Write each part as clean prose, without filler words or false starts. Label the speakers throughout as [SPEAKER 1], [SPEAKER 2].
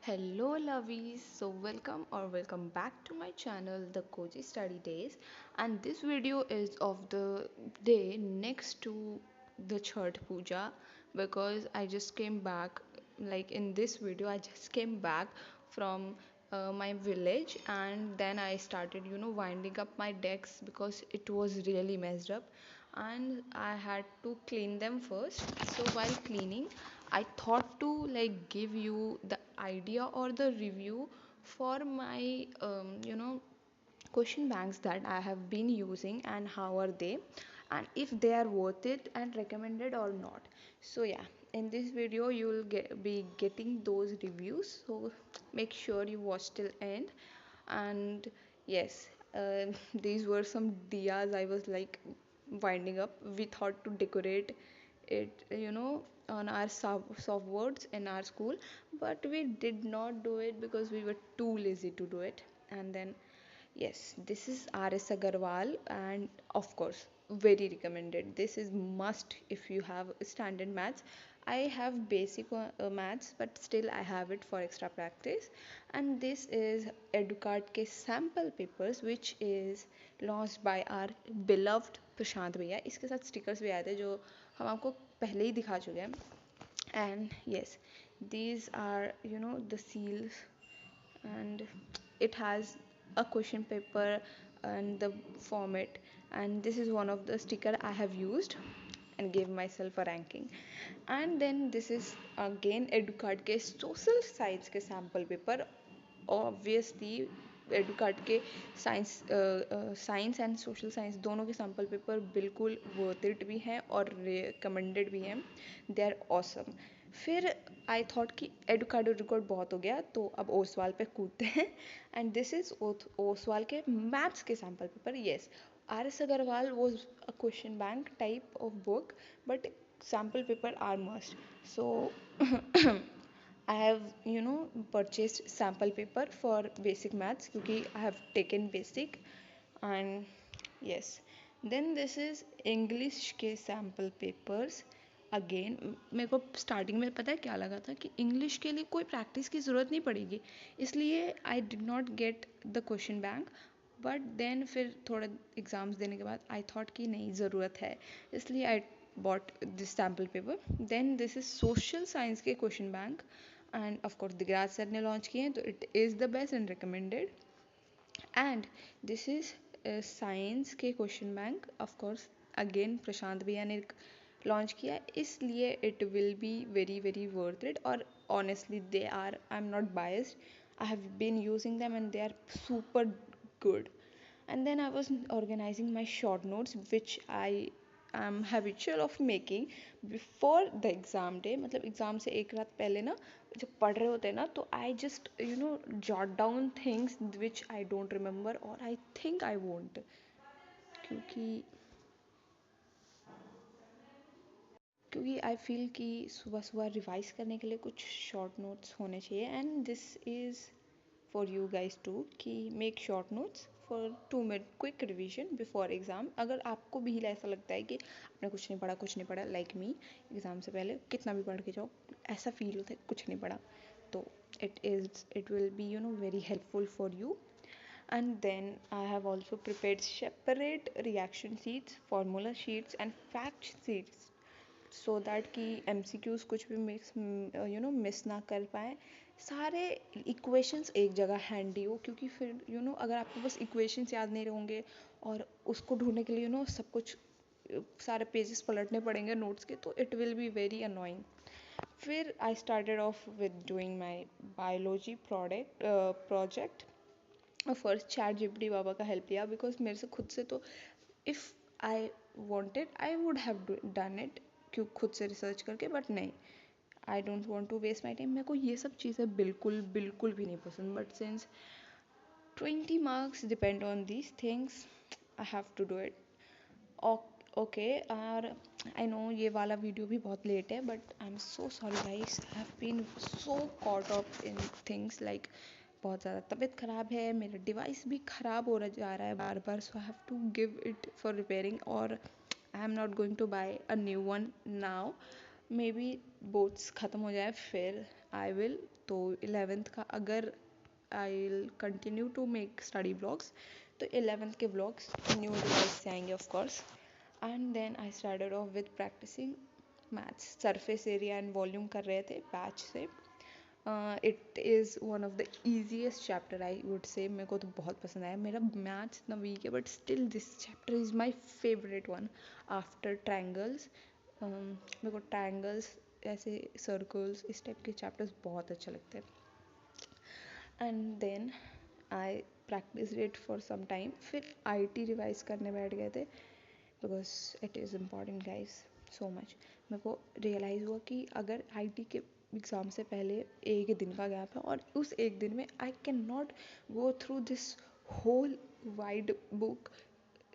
[SPEAKER 1] Hello lovies, so welcome back to my channel The Koji Study Days, and this video is of the day next to the Chhath Puja because I just came back, like in this video I just came back from my village, and then I started winding up my decks because it was really messed up and I had to clean them first. So while cleaning, I thought to like give you the idea or the review for my question banks that I have been using and how are they, and if they are worth it and recommended or not. So yeah, in this video you will be getting those reviews, so make sure you watch till end. And yes, these were some diyas I was like winding up. We thought to decorate it, on our soft words in our school, but we did not do it because we were too lazy to do it. And then yes, this is RS Agarwal, and of course, very recommended. This is must if you have standard maths. I have basic maths, but still I have it for extra practice. And this is Educard के sample papers, which is launched by our beloved प्रशांत भैया. इसके साथ stickers भी आए थे जो हम आपको पहले ही दिखा चुके हैं. And yes, these are the seals, and it has a question paper and the format, and this is one of the sticker I have used and gave myself a ranking. And then this is again educard के social science के sample paper. Obviously educard के science and social science दोनों के sample paper बिल्कुल worth it भी हैं और recommended भी हैं. They are awesome. फिर आई थॉट कि एडुकार्ड बहुत हो गया, तो अब ओसवाल पे कूदते हैं. एंड दिस इज ओसवाल के मैथ्स के sample paper. Yes, R S Agarwal was a question bank type of book, but sample paper are must. So I have purchased sample paper for basic maths क्योंकि I have taken basic. And yes, then this is English के sample papers. Again मेरे को starting में पता है क्या लगा था कि इंग्लिश के लिए कोई प्रैक्टिस की ज़रूरत नहीं पड़ेगी, इसलिए I did not get the question bank. But then फिर थोड़ा एग्ज़ाम्स देने के बाद आई थॉट कि नहीं ज़रूरत है, इसलिए आई bought this sample paper. Then this is social science के question bank, and of course Digraj sir ने लॉन्च किए हैं तो it is the best and recommended. And this is science के question bank. Of course again Prashant भैया ने launch किया है, इसलिए it will be very very worth it. और honestly they are, I am not biased, I have been using them and they are super good. And then I was organizing my short notes which I am habitual of making before the exam day. मतलब exam से एक रात पहले ना जब पढ़ रहे होते हैं ना, तो I just jot down things which I don't remember और आई थिंक आई वोंट, क्योंकि क्योंकि आई फील कि सुबह सुबह रिवाइज करने के लिए कुछ शॉर्ट नोट्स होने चाहिए. And this is for you guys to कि make short notes for 2 minute quick revision before exam. अगर आपको भी ऐसा लगता है कि आपने कुछ नहीं पढ़ा लाइक मी, एग्ज़ाम से पहले कितना भी पढ़ के जाओ ऐसा फील होता है कुछ नहीं पढ़ा, तो it will be very helpful for you. And then I have also prepared separate reaction sheets, formula sheets and fact sheets so that कि MCQs कुछ भी मिस ना कर पाएँ. सारे इक्वेशंस एक जगह हैंडी हो, क्योंकि फिर अगर आपको बस इक्वेशंस याद नहीं रहेंगे और उसको ढूंढने के लिए सब कुछ सारे पेजेस पलटने पड़ेंगे नोट्स के, तो it will be very annoying. फिर I started off with doing my biology project. First ChatGPT बाबा का हेल्प लिया बिकॉज मेरे से खुद से तो if I wanted I would have done it क्यों खुद से रिसर्च करके, बट नहीं, I don't want to waste my time. मेरे को ये सब चीज़ें बिल्कुल बिल्कुल भी नहीं पसंद, but since 20 marks depend on these things, I have to do it. Okay. और आई नो ये वाला वीडियो भी बहुत लेट है, but I am so sorry guys, I have been so caught up in things like बहुत ज़्यादा तबीयत ख़राब है, मेरा डिवाइस भी ख़राब हो रहा जा रहा है बार बार, so I have to give it for repairing. और I am not going to buy a new one now. Maybe बोट्स ख़त्म हो जाए फिर आई विल, तो 11th का अगर I will continue to make study blogs तो 11th के ब्लॉग्स न्यू डिवाइस से आएंगे of course. And then I started off with practicing maths. Surface area and volume कर रहे थे बैच से. It is one of the easiest chapter I would say. मेरे को तो बहुत पसंद आया. मेरा मैथ्स इतना वीक है but still this chapter is my favourite one after triangles. मेरे को ट्रायंगल्स ऐसे सर्कल्स इस टाइप के चैप्टर्स बहुत अच्छे लगते हैं. And then I practice it for some time. फिर आई टी रिवाइज करने बैठ गए थे because it is important guys so much. मेरे को रियलाइज़ हुआ कि अगर आई टी के एग्ज़ाम से पहले एक दिन का गैप है और उस एक दिन में I can not go through this whole wide book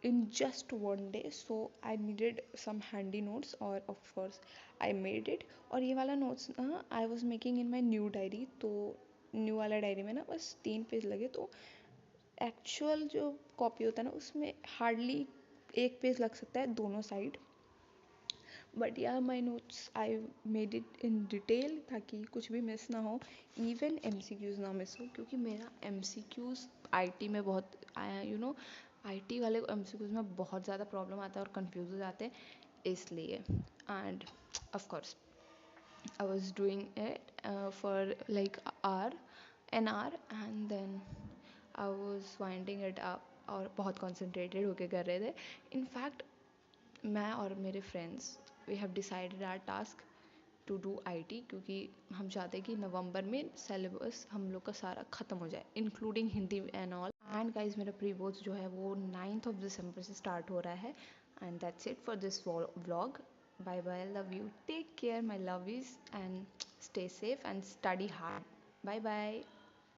[SPEAKER 1] in just one day, so I needed some handy notes or of course I made it. और ये वाला notes I was making in my new diary. तो new वाला diary में ना बस 3 page लगे. तो एक्चुअल जो कॉपी होता है ना उसमें हार्डली 1 पेज लग सकता है दोनों साइड. बट या my notes I made it in detail ताकि कुछ भी मिस ना हो. इवन MCQs ना मिस हो क्योंकि मेरा MCQs IT में बहुत यू नो IT वाले को MCQs में बहुत ज़्यादा प्रॉब्लम आता है और कंफ्यूज हो जाते हैं इसलिए. End of course I was doing it for like an hour and then I was winding it up और बहुत concentrated होके कर रहे थे. इनफैक्ट मैं और मेरे friends we have decided our task to do IT क्योंकि हम चाहते हैं कि नवंबर में सिलेबस हम लोग का सारा ख़त्म हो जाए including Hindi and all. And guys मेरा प्री बोर्ड्स जो है वो 9th of December से स्टार्ट हो रहा है. And that's it for this vlog. Bye bye, love you, take care my lovies and stay safe and study hard. Bye bye.